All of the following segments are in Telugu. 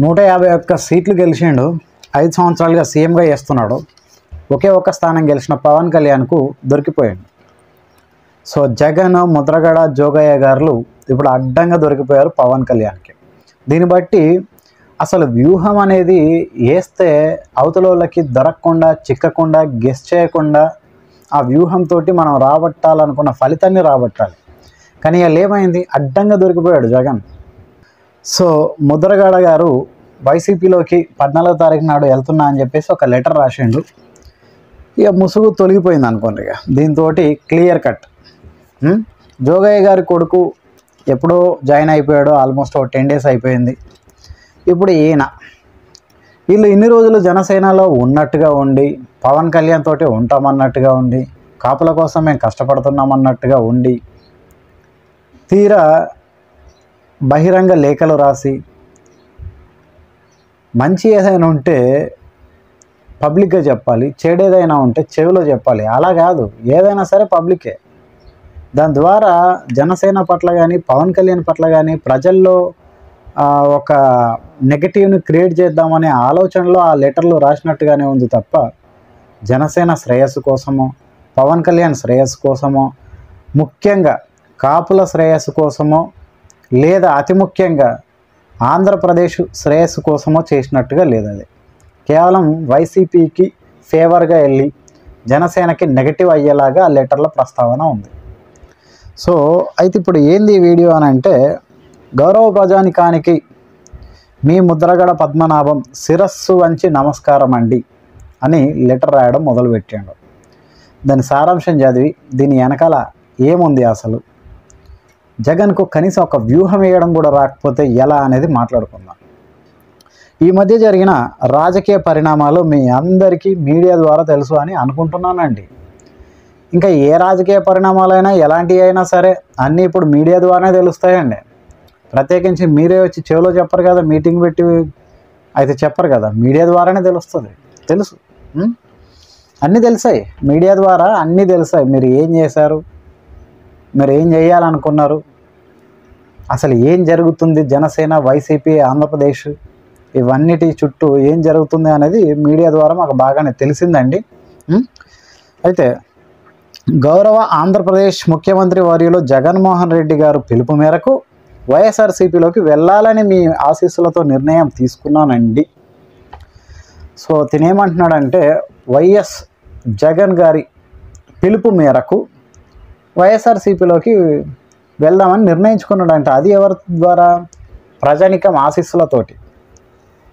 151 సీట్లు గెలిచిండు. 5 సంవత్సరాలుగా సీఎంగా చేస్తున్నాడు. ఒకే ఒక్క స్థానం గెలిచిన పవన్ కళ్యాణ్కు దొరికిపోయాడు. సో జగన్, ముద్రగడ, జోగయ్య గారు ఇప్పుడు అడ్డంగా దొరికిపోయారు పవన్ కళ్యాణ్కి. దీన్ని బట్టి అసలు వ్యూహం అనేది వేస్తే అవతలోళ్ళకి దొరకకుండా, చిక్కకుండా, గెస్ చేయకుండా ఆ వ్యూహంతో మనం రాబట్టాలనుకున్న ఫలితాన్ని రాబట్టాలి. కానీ వాళ్ళు ఏమైంది, అడ్డంగా దొరికిపోయాడు జగన్. సో ముద్రగడ గారు వైసీపీలోకి 14వ తారీఖు నాడు వెళ్తున్నా అని చెప్పేసి ఒక లెటర్ రాసిండు. ఇక ముసుగు తొలగిపోయింది అనుకోండి. ఇక దీంతో క్లియర్ కట్. జోగయ్య గారి కొడుకు ఎప్పుడో జాయిన్ అయిపోయాడు, ఆల్మోస్ట్ 10 days అయిపోయింది. ఇప్పుడు ఈయన వీళ్ళు ఇన్ని రోజులు జనసేనలో ఉన్నట్టుగా ఉండి, పవన్ కళ్యాణ్ తోటి ఉంటామన్నట్టుగా ఉండి, కాపుల కోసం మేము కష్టపడుతున్నామన్నట్టుగా ఉండి, తీరా బహిరంగ లేఖలు రాసి మంచి ఏదైనా ఉంటే పబ్లిక్గా చెప్పాలి, చెడేదైనా ఉంటే చెవిలో చెప్పాలి. అలా కాదు, ఏదైనా సరే పబ్లికే. దాని ద్వారా జనసేన పట్ల కానీ, పవన్ కళ్యాణ్ పట్ల కానీ ప్రజల్లో ఒక నెగటివ్ని క్రియేట్ చేద్దామనే ఆలోచనలో ఆ లెటర్లు రాసినట్టుగానే ఉంది తప్ప జనసేన శ్రేయస్సు కోసమో, పవన్ కళ్యాణ్ శ్రేయస్సు కోసమో, ముఖ్యంగా కాపుల శ్రేయస్సు కోసమో, లేదా అతి ముఖ్యంగా ఆంధ్రప్రదేశ్ శ్రేయస్సు కోసమో చేసినట్టుగా లేదు. అది కేవలం వైసీపీకి ఫేవర్గా వెళ్ళి జనసేనకి నెగటివ్ అయ్యేలాగా ఆ లెటర్లో ప్రస్తావన ఉంది. సో అయితే ఇప్పుడు ఏంది ఈ వీడియో అని అంటే, గౌరవ ప్రజానికానికి మీ ముద్రగడ పద్మనాభం శిరస్సు వంచి నమస్కారం అండి అని లెటర్ రాయడం మొదలుపెట్టాడు. దాని సారాంశం చదివి దీని వెనకాల ఏముంది, అసలు జగన్కు కనీసం ఒక వ్యూహం వేయడం కూడా రాకపోతే ఎలా అనేది మాట్లాడుకుందాం. ఈ మధ్య జరిగిన రాజకీయ పరిణామాలు మీ అందరికీ మీడియా ద్వారా తెలుసు అని అనుకుంటున్నానండి. ఇంకా ఏ రాజకీయ పరిణామాలైనా, ఎలాంటివి అయినా సరే అన్నీ ఇప్పుడు మీడియా ద్వారానే తెలుస్తాయండి. ప్రత్యేకించి మీరే వచ్చి చెవిలో చెప్పరు కదా, మీటింగ్ పెట్టి అయితే చెప్పరు కదా, మీడియా ద్వారానే తెలుస్తుంది. తెలుసు, అన్నీ తెలిసాయి, మీడియా ద్వారా అన్నీ తెలిసాయి. మీరు ఏం చేశారు, మీరు ఏం చేయాలనుకున్నారు, అసలు ఏం జరుగుతుంది, జనసేన, వైసీపీ, ఆంధ్రప్రదేశ్ ఇవన్నిటి చుట్టూ ఏం జరుగుతుంది అనేది మీడియా ద్వారా మాకు బాగానే తెలిసిందండి. అయితే గౌరవ ఆంధ్రప్రదేశ్ ముఖ్యమంత్రి వర్యులు జగన్మోహన్ రెడ్డి గారు పిలుపు మేరకు వైఎస్ఆర్సీపీలోకి వెళ్ళాలని మీ ఆశీస్సులతో నిర్ణయం తీసుకున్నానండి. సో తినేమంటున్నాడంటే, వైఎస్ జగన్ గారి పిలుపు మేరకు వైఎస్ఆర్సీపీలోకి వెళ్దామని నిర్ణయించుకున్నాడంట. అది ఎవరి ద్వారా? ప్రజానికం ఆశీస్సులతోటి.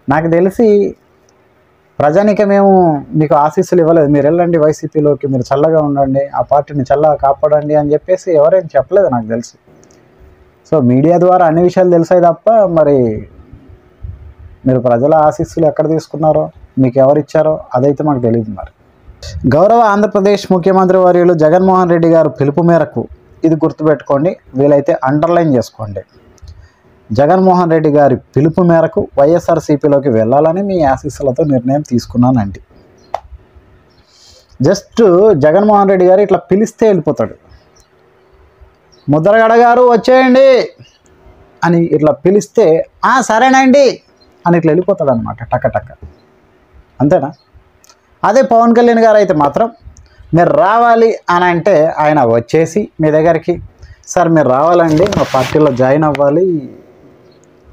నాకు తెలిసి ప్రజానికమేమో మీకు ఆశీస్సులు ఇవ్వలేదు, మీరు వెళ్ళండి వైసీపీలోకి, మీరు చల్లగా ఉండండి, ఆ పార్టీని చల్లగా కాపాడండి అని చెప్పేసి ఎవరైనా చెప్పలేదు నాకు తెలిసి. సో మీడియా ద్వారా అన్ని విషయాలు తెలిసాయి తప్ప మరి మీరు ప్రజల ఆశీస్సులు ఎక్కడ తీసుకున్నారో, మీకు ఎవరిచ్చారో అదైతే మాకు తెలియదు. మరి గౌరవ ఆంధ్రప్రదేశ్ ముఖ్యమంత్రి వర్యులు జగన్మోహన్ రెడ్డి గారు పిలుపు మేరకు, ఇది గుర్తుపెట్టుకోండి, వీలైతే అండర్లైన్ చేసుకోండి, జగన్మోహన్ రెడ్డి గారి పిలుపు మేరకు వైఎస్ఆర్సీపీలోకి వెళ్ళాలని మీ ఆశీస్సులతో నిర్ణయం తీసుకున్నానండి. జస్ట్ జగన్మోహన్ రెడ్డి గారు ఇట్లా పిలిస్తే వెళ్ళిపోతాడు. ముద్రగడ గారు వచ్చేయండి అని ఇట్లా పిలిస్తే సరేనండి అని ఇట్లా వెళ్ళిపోతాడు అనమాట, టక్క. అంతేనా? అదే పవన్ కళ్యాణ్ గారు అయితే మాత్రం మీరు రావాలి అని అంటే ఆయన వచ్చేసి మీ దగ్గరికి, సార్ మీరు రావాలండి, మా పార్టీలో జాయిన్ అవ్వాలి,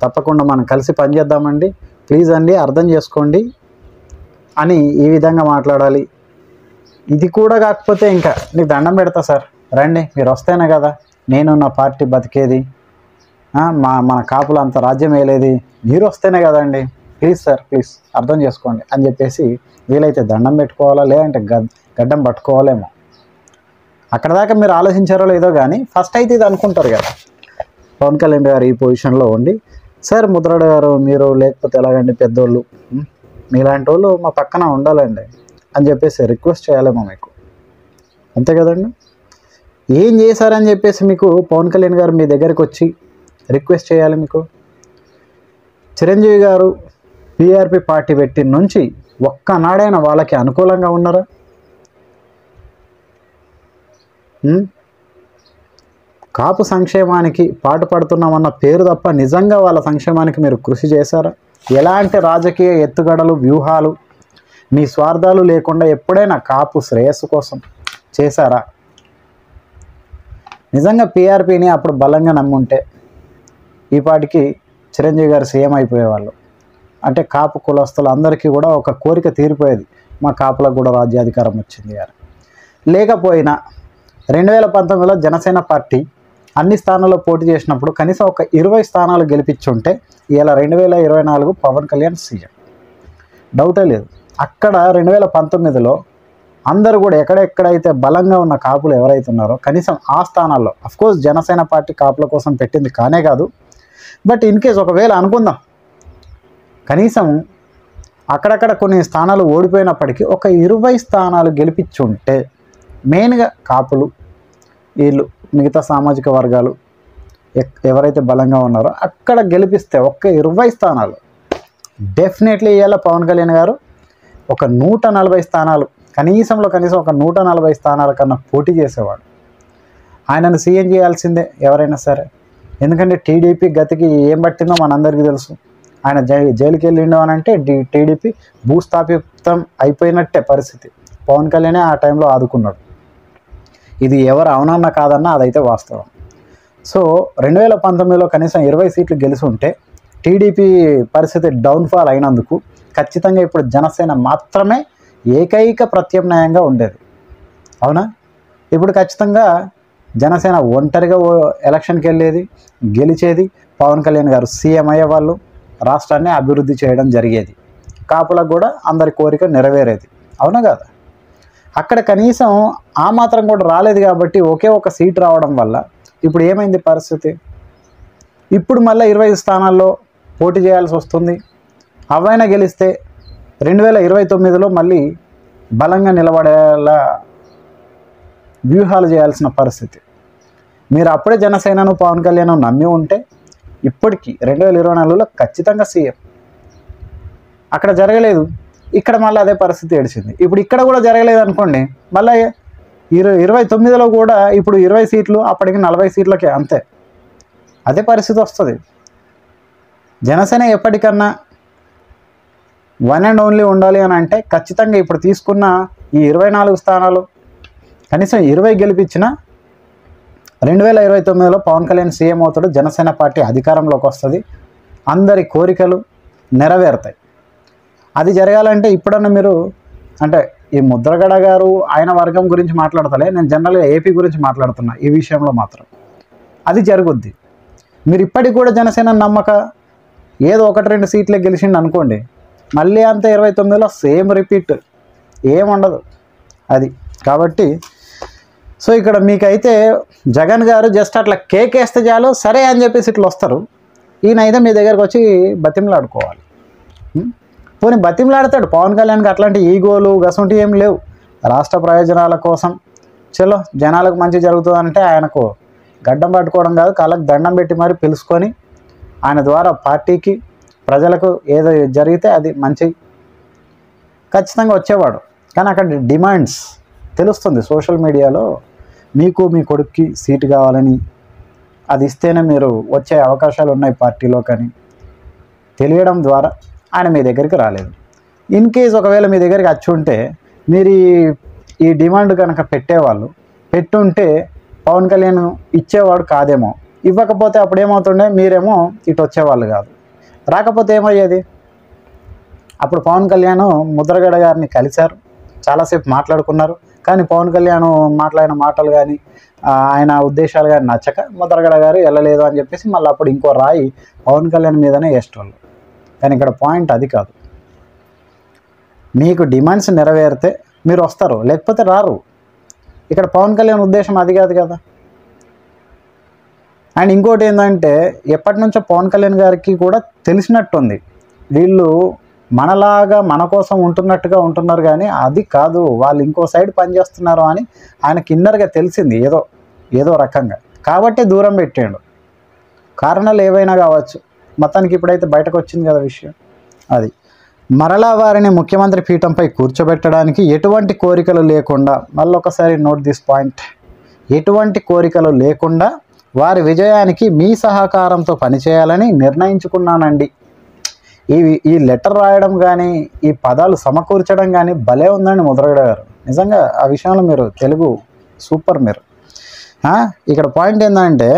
తప్పకుండా మనం కలిసి పనిచేద్దామండి, ప్లీజ్ అండి అర్థం చేసుకోండి అని ఈ విధంగా మాట్లాడాలి. ఇది కూడా కాకపోతే ఇంకా నీకు దండం పెడతా సార్, రండి మీరు వస్తేనే కదా నేను నా పార్టీ బతికేది, మన కాపులు అంత రాజ్యం వేయలేది, మీరు వస్తేనే కదండి, ప్లీజ్ సార్ ప్లీజ్ అర్థం చేసుకోండి అని చెప్పేసి వీలైతే దండం పెట్టుకోవాలా, లేదంటే గడ్డం పట్టుకోవాలేమో. అక్కడ దాకా మీరు ఆలోచించారో లేదో కానీ ఫస్ట్ అయితే ఇది అనుకుంటారు కదా, పవన్ కళ్యాణ్ గారు ఈ పొజిషన్లో ఉండి, సార్ ముద్రగడ గారు మీరు లేకపోతే ఎలాగండి, పెద్దోళ్ళు మీలాంటి వాళ్ళు మా పక్కన ఉండాలండి అని చెప్పేసి రిక్వెస్ట్ చేయాలేమో మీకు, అంతే కదండి. ఏం చేశారని చెప్పేసి మీకు పవన్ కళ్యాణ్ గారు మీ దగ్గరికి వచ్చి రిక్వెస్ట్ చేయాలి మీకు? చిరంజీవి గారు పీఆర్పీ పార్టీ పెట్టిన నుంచి ఒక్కనాడైనా వాళ్ళకి అనుకూలంగా ఉన్నారా? కాపు సంక్షేమానికి పాటుపడుతున్నామన్న పేరు తప్ప నిజంగా వాళ్ళ సంక్షేమానికి మీరు కృషి చేశారా? ఎలాంటి రాజకీయ ఎత్తుగడలు, వ్యూహాలు, మీ స్వార్థాలు లేకుండా ఎప్పుడైనా కాపు శ్రేయస్సు కోసం చేశారా? నిజంగా పీఆర్పీని అప్పుడు బలంగా నమ్ముంటే ఈ పాటికి చిరంజీవి గారు సీఎం అయిపోయేవాళ్ళు. అంటే కాపు కులస్తులు అందరికీ కూడా ఒక కోరిక తీరిపోయేది, మా కాపులకు కూడా రాజ్యాధికారం వచ్చింది అని. లేకపోయినా 2019లో జనసేన పార్టీ అన్ని స్థానాల్లో పోటీ చేసినప్పుడు కనీసం ఒక 20 స్థానాలు గెలిపించుంటే ఇలా 2024 పవన్ కళ్యాణ్ సీఎం, డౌటే లేదు. అక్కడ 2019లో అందరూ కూడా ఎక్కడెక్కడైతే బలంగా ఉన్న కాపులు ఎవరైతే ఉన్నారో కనీసం ఆ స్థానాల్లో, అఫ్కోర్స్ జనసేన పార్టీ కాపుల కోసం పెట్టింది కానే కాదు, బట్ ఇన్ కేస్ ఒకవేళ అనుకుందాం కనీసం అక్కడక్కడ కొన్ని స్థానాలు ఓడిపోయినప్పటికీ ఒక 20 స్థానాలు గెలిపించుంటే, మెయిన్గా కాపులు, వీళ్ళు మిగతా సామాజిక వర్గాలు ఎవరైతే బలంగా ఉన్నారో అక్కడ గెలిపిస్తే ఒక్క 20 స్థానాలు డెఫినెట్లీ ఇవాళ పవన్ కళ్యాణ్ గారు ఒక 140 స్థానాలు కనీసం ఒక 140 స్థానాల కన్నా పోటీ చేసేవాడు. ఆయనను సీఎం చేయాల్సిందే ఎవరైనా సరే. ఎందుకంటే టీడీపీ గతికి ఏం పట్టిందో మనందరికీ తెలుసు. ఆయన జైలుకి వెళ్ళిండు అని అంటే టీడీపీ భూస్థాపితం అయిపోయినట్టే పరిస్థితి. పవన్ కళ్యాణే ఆ టైంలో ఆదుకున్నాడు. ఇది ఎవరు అవునన్నా కాదన్నా అదైతే వాస్తవం. సో 2019లో కనీసం 20 సీట్లు గెలిచి ఉంటే టీడీపీ పరిస్థితి డౌన్ఫాల్ అయినందుకు ఖచ్చితంగా ఇప్పుడు జనసేన మాత్రమే ఏకైక ప్రత్యామ్నాయంగా ఉండేది, అవునా? ఇప్పుడు ఖచ్చితంగా జనసేన ఒంటరిగా ఎలక్షన్కి వెళ్ళేది, గెలిచేది, పవన్ కళ్యాణ్ గారు సీఎం అయ్యేవాళ్ళు, రాష్ట్రాన్ని అభివృద్ధి చేయడం జరిగేది, కాపులకు కూడా అందరి కోరిక నెరవేరేది, అవునా కదా? అక్కడ కనీసం ఆ మాత్రం కూడా రాలేదు కాబట్టి ఒకే ఒక సీట్ రావడం వల్ల ఇప్పుడు ఏమైంది పరిస్థితి? ఇప్పుడు మళ్ళీ 25 స్థానాల్లో పోటీ చేయాల్సి వస్తుంది. అవైనా గెలిస్తే 2029లో మళ్ళీ బలంగా నిలబడేలా వ్యూహాలు చేయాల్సిన పరిస్థితి. మీరు అప్పుడే జనసేనను పవన్ కళ్యాణ్ నమ్మి ఉంటే ఇప్పటికీ 2024లో ఖచ్చితంగా సీఎం. అక్కడ జరగలేదు, ఇక్కడ మళ్ళీ అదే పరిస్థితి ఏడిచింది. ఇప్పుడు ఇక్కడ కూడా జరగలేదు అనుకోండి, మళ్ళీ 29లో కూడా ఇప్పుడు 20 సీట్లు, అప్పటికి 40 సీట్లకే, అంతే. అదే పరిస్థితి వస్తుంది. జనసేన ఎప్పటికన్నా వన్ అండ్ ఓన్లీ ఉండాలి అని అంటే ఖచ్చితంగా ఇప్పుడు తీసుకున్న ఈ 24 స్థానాలు కనీసం 20 గెలిపించిన 2029లో పవన్ కళ్యాణ్ సీఎం అవుతాడు, జనసేన పార్టీ అధికారంలోకి వస్తుంది, అందరి కోరికలు నెరవేరుతాయి. అది జరగాలంటే ఇప్పుడన్నా మీరు, అంటే ఈ ముద్రగడ గారు ఆయన వర్గం గురించి మాట్లాడతలే, నేను జనరల్గా ఏపీ గురించి మాట్లాడుతున్నా ఈ విషయంలో మాత్రం. అది జరుగుద్ది. మీరు ఇప్పటికి కూడా జనసేన నమ్మక ఏదో 1-2 సీట్లే గెలిచిండు అనుకోండి, మళ్ళీ అంతా 29లో సేమ్ రిపీట్ ఏముండదు అది. కాబట్టి సో ఇక్కడ మీకైతే జగన్ గారు జస్ట్ అట్లా కేక్ వేస్తే చాలు సరే అని చెప్పేసి ఇట్లా వస్తారు. ఈయన అయితే మీ దగ్గరకు వచ్చి బతిమలాడుకోవాలి. పోనీ బతిమలాడతాడు. పవన్ కళ్యాణ్కి అట్లాంటి ఈగోలు గసంటి ఏం లేవు. రాష్ట్ర ప్రయోజనాల కోసం చలో జనాలకు మంచి జరుగుతుందంటే ఆయనకు గడ్డం పట్టుకోవడం కాదు, కాళ్ళకు దండం పెట్టి మరి పిలుచుకొని ఆయన ద్వారా పార్టీకి ప్రజలకు ఏదో జరిగితే అది మంచి ఖచ్చితంగా వచ్చేవాడు. కానీ అక్కడ డిమాండ్స్ తెలుస్తుంది సోషల్ మీడియాలో, మీకు మీ కొడుక్కి సీటు కావాలని, అది ఇస్తేనే మీరు వచ్చే అవకాశాలు ఉన్నాయి పార్టీలో కానీ తెలియడం ద్వారా ఆయన మీ దగ్గరికి రాలేదు. ఇన్ కేస్ ఒకవేళ మీ దగ్గరికి వచ్చి ఉంటే మీరు ఈ డిమాండ్ కనుక పెట్టేవాళ్ళు, పెట్టుంటే పవన్ కళ్యాణ్ ఇచ్చేవాడు కాదేమో, ఇవ్వకపోతే అప్పుడు ఏమవుతుండే, మీరేమో ఇటు వచ్చేవాళ్ళు కాదు. రాకపోతే ఏమయ్యేది? అప్పుడు పవన్ కళ్యాణ్ ముద్రగడ గారిని కలిశారు, చాలాసేపు మాట్లాడుకున్నారు, కానీ పవన్ కళ్యాణ్ మాట్లాడిన మాటలు కానీ ఆయన ఉద్దేశాలు కానీ నచ్చక ముద్రగడ గారు వెళ్ళలేదు అని చెప్పేసి మళ్ళీ అప్పుడు ఇంకో రాయి పవన్ కళ్యాణ్ మీదనే వేసేవాళ్ళు. కానీ ఇక్కడ పాయింట్ అది కాదు. మీకు డిమాండ్స్ నెరవేరితే మీరు వస్తారు, లేకపోతే రారు. ఇక్కడ పవన్ కళ్యాణ్ ఉద్దేశం అది కాదు కదా. అండ్ ఇంకోటి ఏంటంటే ఎప్పటి నుంచో పవన్ కళ్యాణ్ గారికి కూడా తెలిసినట్టుంది, వీళ్ళు మనలాగా మన కోసం ఉంటున్నట్టుగా ఉంటున్నారు కానీ అది కాదు, వాళ్ళు ఇంకో సైడ్ పనిచేస్తున్నారు అని ఆయనకి ఇన్నర్గా తెలిసింది ఏదో రకంగా. కాబట్టి దూరం పెట్టాడు. కారణాలు ఏవైనా కావచ్చు, మొత్తానికి ఇప్పుడైతే బయటకు వచ్చింది కదా విషయం. అది మరలా వారిని ముఖ్యమంత్రి పీఠంపై కూర్చోబెట్టడానికి ఎటువంటి కోరికలు లేకుండా, మళ్ళీ ఒకసారి నోట్ దిస్ పాయింట్, ఎటువంటి కోరికలు లేకుండా వారి విజయానికి మీ సహకారంతో పనిచేయాలని నిర్ణయించుకున్నానండి. ఈ లెటర్ రాయడం కానీ ఈ పదాలు సమకూర్చడం కానీ భలే ఉందండి ముద్రగడ గారు. నిజంగా ఆ విషయంలో మీరు తెలుగు సూపర్ మీరు. ఇక్కడ పాయింట్ ఏంటంటే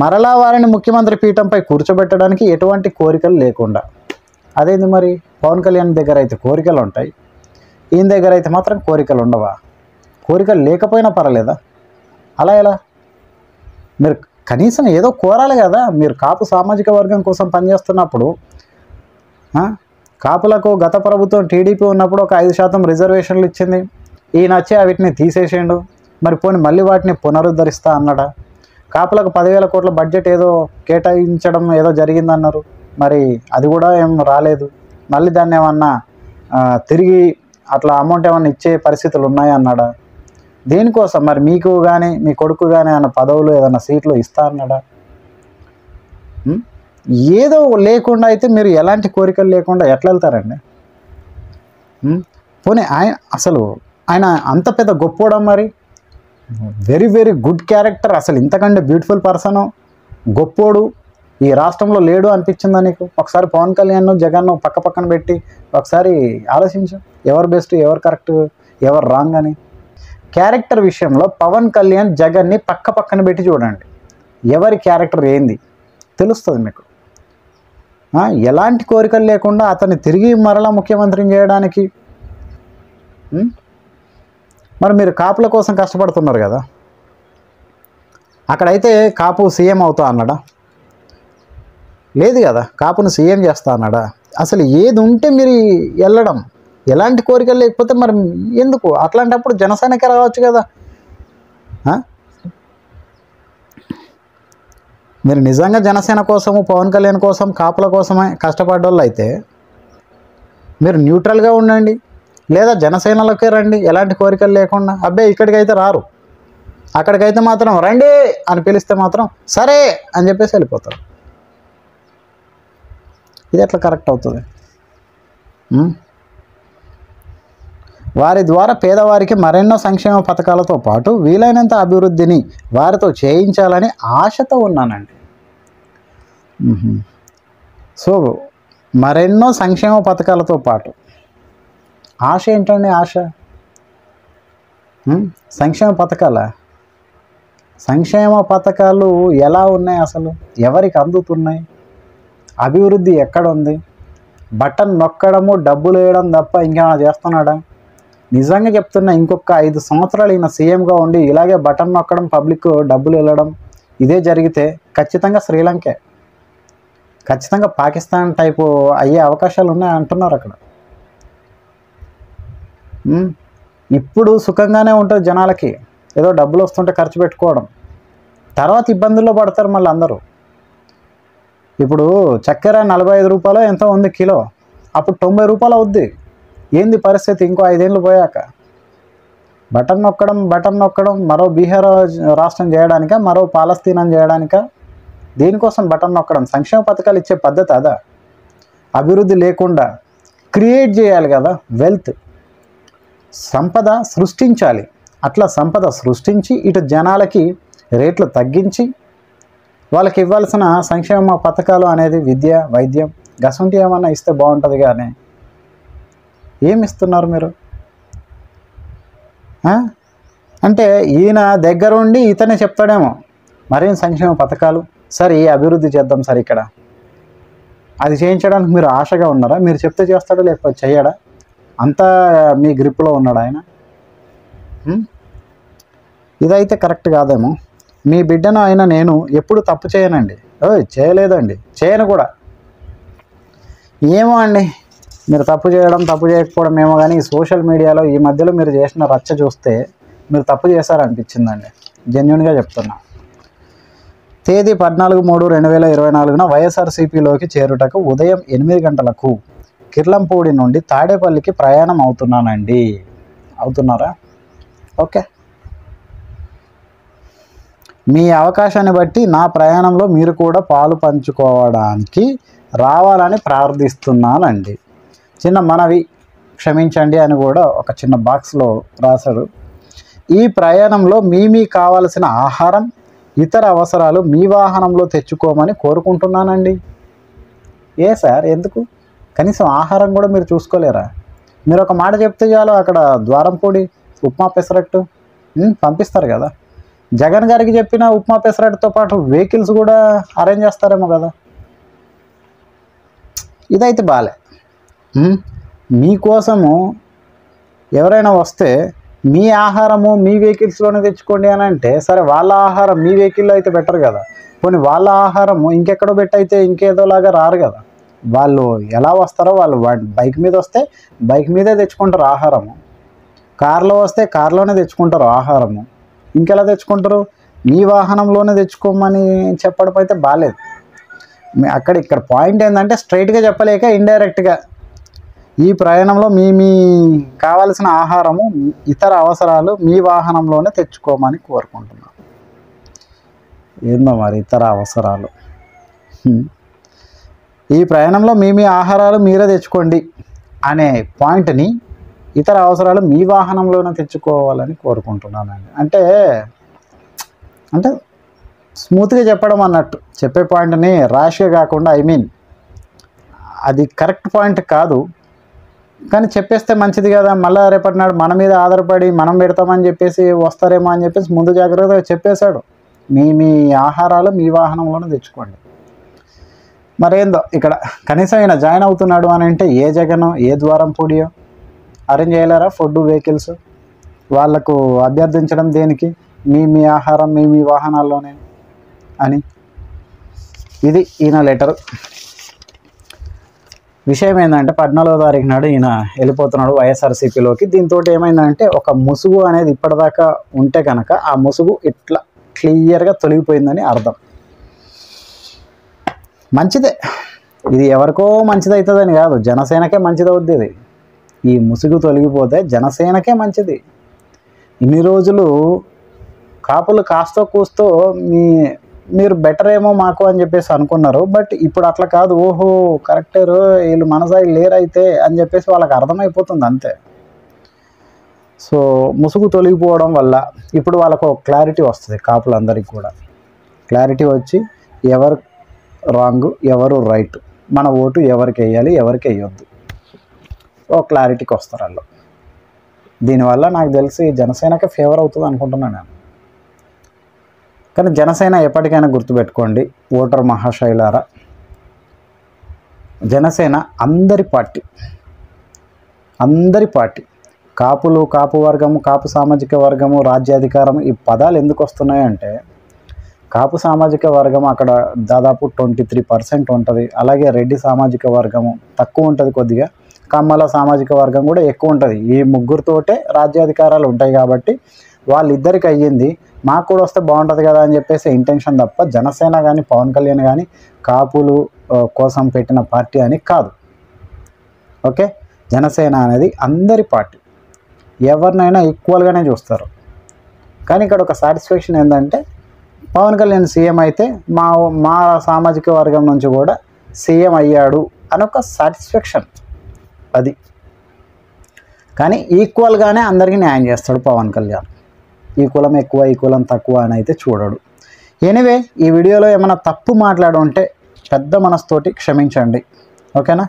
మరలా వారిని ముఖ్యమంత్రి పీఠంపై కూర్చోబెట్టడానికి ఎటువంటి కోరికలు లేకుండా. అదేంది మరి, పవన్ కళ్యాణ్ దగ్గర అయితే కోరికలు ఉంటాయి, ఈయన దగ్గర అయితే మాత్రం కోరికలు ఉండవా? కోరికలు లేకపోయినా పర్వాలేదా? అలా ఎలా? మీరు కనీసం ఏదో కోరాలి కదా. మీరు కాపు సామాజిక వర్గం కోసం పనిచేస్తున్నప్పుడు కాపులకు గత ప్రభుత్వం టీడీపీ ఉన్నప్పుడు ఒక 5% రిజర్వేషన్లు ఇచ్చింది, ఈయన వచ్చి వీటిని తీసేసిండు. మరి పోనీ మళ్ళీ వాటిని పునరుద్ధరిస్తా అన్నాడా? కాపులకు 10,000 కోట్ల బడ్జెట్ ఏదో కేటాయించడం ఏదో జరిగిందన్నారు, మరి అది కూడా ఏం రాలేదు. మళ్ళీ దాన్ని ఏమన్నా తిరిగి అట్లా అమౌంట్ ఏమన్నా ఇచ్చే పరిస్థితులు ఉన్నాయన్నాడా? దేనికోసం మరి మీకు కానీ మీ కొడుకు కానీ అన్న పదవులు ఏదైనా సీట్లు ఇస్తా అన్నాడా? ఏదో లేకుండా అయితే మీరు ఎలాంటి కోరికలు లేకుండా ఎట్లా వెళ్తారండి? పోనీ ఆయన అంత పెద్ద గొప్పోడా? మరి వెరీ వెరీ గుడ్ క్యారెక్టర్, అసలు ఇంతకంటే బ్యూటిఫుల్ పర్సన్ గొప్పోడు ఈ రాష్ట్రంలో లేడు అనిపించిందా నీకు? ఒకసారి పవన్ కళ్యాణ్ జగన్ పక్క పక్కన పెట్టి ఒకసారి ఆలోచించు, ఎవరు బెస్ట్, ఎవరు కరెక్ట్, ఎవరు రాంగ్ అని. క్యారెక్టర్ విషయంలో పవన్ కళ్యాణ్ జగన్ని పక్క పక్కన పెట్టి చూడండి, ఎవరి క్యారెక్టర్ ఏంది తెలుస్తుంది మీకు. ఎలాంటి కోరికలు లేకుండా అతన్ని తిరిగి మరలా ముఖ్యమంత్రిని చేయడానికి. మరి మీరు కాపుల కోసం కష్టపడుతున్నారు కదా, అక్కడైతే కాపు సీఎం అవుతా అన్నాడా? లేదు కదా. కాపును సీఎం చేస్తా అన్నాడా? అసలు ఏది ఉంటే మీరు వెళ్ళడం, ఎలాంటి కోరికలు లేకపోతే మరి ఎందుకు? అట్లాంటప్పుడు జనసేనకి రావచ్చు కదా. మీరు నిజంగా జనసేన కోసము పవన్ కళ్యాణ్ కోసం కాపుల కోసమే కష్టపడ్డోళ్ళు అయితే మీరు న్యూట్రల్గా ఉండండి, లేదా జనసేనలోకే రండి ఎలాంటి కోరికలు లేకుండా. అబ్బాయి ఇక్కడికైతే రారు, అక్కడికైతే మాత్రం రండి అని పిలిస్తే మాత్రం సరే అని చెప్పేసి వెళ్ళిపోతారు. ఇది ఎట్లా కరెక్ట్ అవుతుంది? వారి ద్వారా పేదవారికి మరెన్నో సంక్షేమ పథకాలతో పాటు వీలైనంత అభివృద్ధిని వారితో చేయించాలని ఆశతో ఉన్నానండి. సో మరెన్నో సంక్షేమ పథకాలతో పాటు ఆశ ఏంటండి? ఆశ సంక్షేమ పథకాలు ఎలా ఉన్నాయి? అసలు ఎవరికి అందుతున్నాయి? అభివృద్ధి ఎక్కడ ఉంది? బటన్ నొక్కడము, డబ్బులు వేయడం తప్ప ఇంకేమైనా చేస్తున్నాడా? నిజంగా చెప్తున్నా, ఇంకొక 5 సంవత్సరాలు ఈయన సీఎంగా ఉండి ఇలాగే బటన్ నొక్కడం, పబ్లిక్ డబ్బులు వెళ్ళడం ఇదే జరిగితే ఖచ్చితంగా శ్రీలంకే, ఖచ్చితంగా పాకిస్తాన్ టైపు అయ్యే అవకాశాలు ఉన్నాయి అంటున్నారు అక్కడ. ఇప్పుడు సుఖంగానే ఉంటుంది జనాలకి, ఏదో డబ్బులు వస్తుంటే ఖర్చు పెట్టుకోవడం, తర్వాత ఇబ్బందుల్లో పడతారు మళ్ళీ అందరూ. ఇప్పుడు చక్కెర 45 రూపాయలు ఎంతో ఉంది కిలో, అప్పుడు 90 రూపాయలు అవుద్ది. ఏంది పరిస్థితి ఇంకో 5 ఏళ్ళు పోయాక? బటన్ నొక్కడం మరో బీహార్ రాష్ట్రం చేయడానిక, మరో పాలస్తీనం చేయడానిక? దేనికోసం బటన్ నొక్కడం? సంక్షేమ పథకాలు ఇచ్చే పద్ధతి అదా? అభివృద్ధి లేకుండా క్రియేట్ చేయాలి కదా, వెల్త్, సంపద సృష్టించాలి. అట్లా సంపద సృష్టించి ఇటు జనాలకి రేట్లు తగ్గించి వాళ్ళకి ఇవ్వాల్సిన సంక్షేమ పథకాలు అనేది విద్య, వైద్యం, గసంటి ఏమన్నా ఇస్తే బాగుంటుంది. కానీ ఏమి ఇస్తున్నారు మీరు? అంటే ఈయన దగ్గరుండి ఇతనే చెప్తాడేమో మరేం సంక్షేమ పథకాలు, సరే ఈ అభివృద్ధి చేద్దాం సార్ ఇక్కడ, అది చేయించడానికి మీరు ఆశగా ఉన్నారా? మీరు చెప్తే చేస్తాడా లేకపోతే చెయ్యడా? అంతా మీ గ్రిప్లో ఉన్నాడు ఆయన. ఇదైతే కరెక్ట్ కాదేమో. మీ బిడ్డను అయినా నేను ఎప్పుడు తప్పు చేయనండి, చేయలేదండి, చేయను కూడా. ఏమో అండి, మీరు తప్పు చేయడం తప్పు చేయకపోవడం ఏమో, కానీ సోషల్ మీడియాలో ఈ మధ్యలో మీరు చేసిన రచ్చ చూస్తే మీరు తప్పు చేశారనిపించిందండి, జెన్యున్గా చెప్తున్నా. తేదీ 14/3/2024 వైఎస్ఆర్సీపీలోకి చేరుటకు ఉదయం 8 గంటలకు కిర్లంపూడి నుండి తాడేపల్లికి ప్రయాణం అవుతున్నానండి. అవుతున్నారా? ఓకే, మీ అవకాశాన్ని బట్టి నా ప్రయాణంలో మీరు కూడా పాలు పంచుకోవడానికి రావాలని ప్రార్థిస్తున్నానండి. చిన్న మనవి, క్షమించండి అని కూడా ఒక చిన్న బాక్స్లో రాశాడు. ఈ ప్రయాణంలో మీ కావాల్సిన ఆహారం, ఇతర అవసరాలు మీ వాహనంలో తెచ్చుకోమని కోరుకుంటున్నానండి. ఏ సార్, ఎందుకు? కనీసం ఆహారం కూడా మీరు చూసుకోలేరా? మీరు ఒక మాట చెప్తే చాలు అక్కడ ద్వారంపూడి ఉప్మా పెసరట్టు పంపిస్తారు కదా. జగన్ గారికి చెప్పిన ఉప్మా పెసరట్టుతో పాటు వెహికల్స్ కూడా అరేంజ్ చేస్తారేమో కదా. ఇదైతే బాలే. మీకోసము ఎవరైనా వస్తే మీ ఆహారము మీ వెహికల్స్లోనే తెచ్చుకోండి అని అంటే, సరే వాళ్ళ ఆహారం మీ వెహికల్లో అయితే బెటర్ కదా. పోనీ వాళ్ళ ఆహారము ఇంకెక్కడో పెట్టి అయితే ఇంకేదోలాగా రారు కదా. వాళ్ళు ఎలా వస్తారో వాళ్ళు బైక్ మీద వస్తే బైక్ మీదే తెచ్చుకుంటారు ఆహారము, కార్లో వస్తే కార్లోనే తెచ్చుకుంటారు ఆహారము. ఇంకెలా తెచ్చుకుంటారు? మీ వాహనంలోనే తెచ్చుకోమని చెప్పడం అయితే బాలేదు. ఇక్కడ పాయింట్ ఏంటంటే స్ట్రైట్గా చెప్పలేక ఇండైరెక్ట్గా ఈ ప్రయాణంలో మీ కావాల్సిన ఆహారము ఇతర అవసరాలు మీ వాహనంలోనే తెచ్చుకోమని కోరుకుంటున్నాను. ఏందో మరి ఇతర అవసరాలు, ఈ ప్రయాణంలో మీ ఆహారాలు మీరే తెచ్చుకోండి అనే పాయింట్ని ఇతర అవసరాలు మీ వాహనంలోనే తెచ్చుకోవాలని కోరుకుంటున్నానండి. అంటే స్మూత్గా చెప్పడం అన్నట్టు, చెప్పే పాయింట్ని ర్యాష్గా కాకుండా, అది కరెక్ట్ పాయింట్ కాదు కానీ చెప్పేస్తే మంచిది కదా. మళ్ళీ రేపటి నాడు మన మీద ఆధారపడి మనం పెడతామని చెప్పేసి వస్తారేమో అని చెప్పేసి ముందు జాగ్రత్తగా చెప్పేశాడు. మీ ఆహారాలు మీ వాహనంలోనే తెచ్చుకోండి. మరేందో ఇక్కడ కనీసం ఈయన జాయిన్ అవుతున్నాడు అని అంటే ఏ జగనో ఏ ద్వారంపూడియో అరేంజ్ చేయలేరా ఫుడ్ వెహికల్స్? వాళ్లకు అభ్యర్థించడం దేనికి? మీ ఆహారం మీ వాహనాల్లోనే అని. ఇది ఈయన లెటర్. విషయం ఏంటంటే 14వ తారీఖు నాడు ఈయన వెళ్ళిపోతున్నాడు వైఎస్ఆర్సీపీలోకి. దీంతో ఏమైందంటే ఒక ముసుగు అనేది ఇప్పటిదాకా ఉంటే కనుక ఆ ముసుగు ఇట్లా క్లియర్గా తొలగిపోయిందని అర్థం. మంచిదే, ఇది ఎవరికో మంచిది అవుతుందని కాదు, జనసేనకే మంచిది అవుద్ది. ఇది ఈ ముసుగు తొలగిపోతే జనసేనకే మంచిది. ఇన్ని రోజులు కాపులు కాస్తో కూస్తో మీరు బెటర్ ఏమో మాకు అని చెప్పేసి అనుకున్నారు. బట్ ఇప్పుడు అట్లా కాదు. ఓహో కరెక్టరు, వీళ్ళు మన సైడ్ లేరైతే అని చెప్పేసి వాళ్ళకి అర్థమైపోతుంది అంతే. సో ముసుగు తొలగిపోవడం వల్ల ఇప్పుడు వాళ్ళకు క్లారిటీ వస్తుంది. కాపులందరికీ కూడా క్లారిటీ వచ్చి ఎవరు రాంగ్ ఎవరు రైట్, మన ఓటు ఎవరికి వేయాలి ఎవరికి వేయొద్దు, ఓ క్లారిటీకి వస్తారు వాళ్ళు. దీనివల్ల నాకు తెలిసి జనసేనకే ఫేవర్ అవుతుంది అనుకుంటున్నాను నేను. కానీ జనసేన ఎప్పటికైనా గుర్తుపెట్టుకోండి ఓటర్ మహాశైలారా, జనసేన అందరి పార్టీ. కాపులు, కాపు వర్గము, కాపు సామాజిక వర్గము, రాజ్యాధికారం ఈ పదాలు ఎందుకు వస్తున్నాయంటే, కాపు సామాజిక వర్గం అక్కడ దాదాపు 23% ఉంటుంది. అలాగే రెడ్డి సామాజిక వర్గము తక్కువ ఉంటుంది కొద్దిగా, కమ్మల సామాజిక వర్గం కూడా ఎక్కువ ఉంటుంది. ఈ ముగ్గురితోటే రాజ్యాధికారాలు ఉంటాయి కాబట్టి వాళ్ళిద్దరికి అయ్యింది, మాకు కూడా వస్తే బాగుంటుంది కదా అని చెప్పేసి ఇంటెన్షన్ తప్ప జనసేన కానీ పవన్ కళ్యాణ్ కానీ కాపులు కోసం పెట్టిన పార్టీ అని కాదు. ఓకే, జనసేన అనేది అందరి పార్టీ, ఎవరినైనా ఈక్వల్గానే చూస్తారు. కానీ ఇక్కడ ఒక సాటిస్ఫాక్షన్ ఏంటంటే పవన్ కళ్యాణ్ సీఎం అయితే మా సామాజిక వర్గం నుంచి కూడా సీఎం అయ్యాడు అని ఒక సాటిస్ఫాక్షన్ అది. కానీ ఈక్వల్గానే అందరికీ న్యాయం చేస్తాడు పవన్ కళ్యాణ్. ఈ కులం ఎక్కువ ఈ కులం తక్కువ అని అయితే చూడడు. ఎనీవే ఈ వీడియోలో ఏమైనా తప్పు మాట్లాడుంటే పెద్ద మనసుతోటి క్షమించండి. ఓకేనా?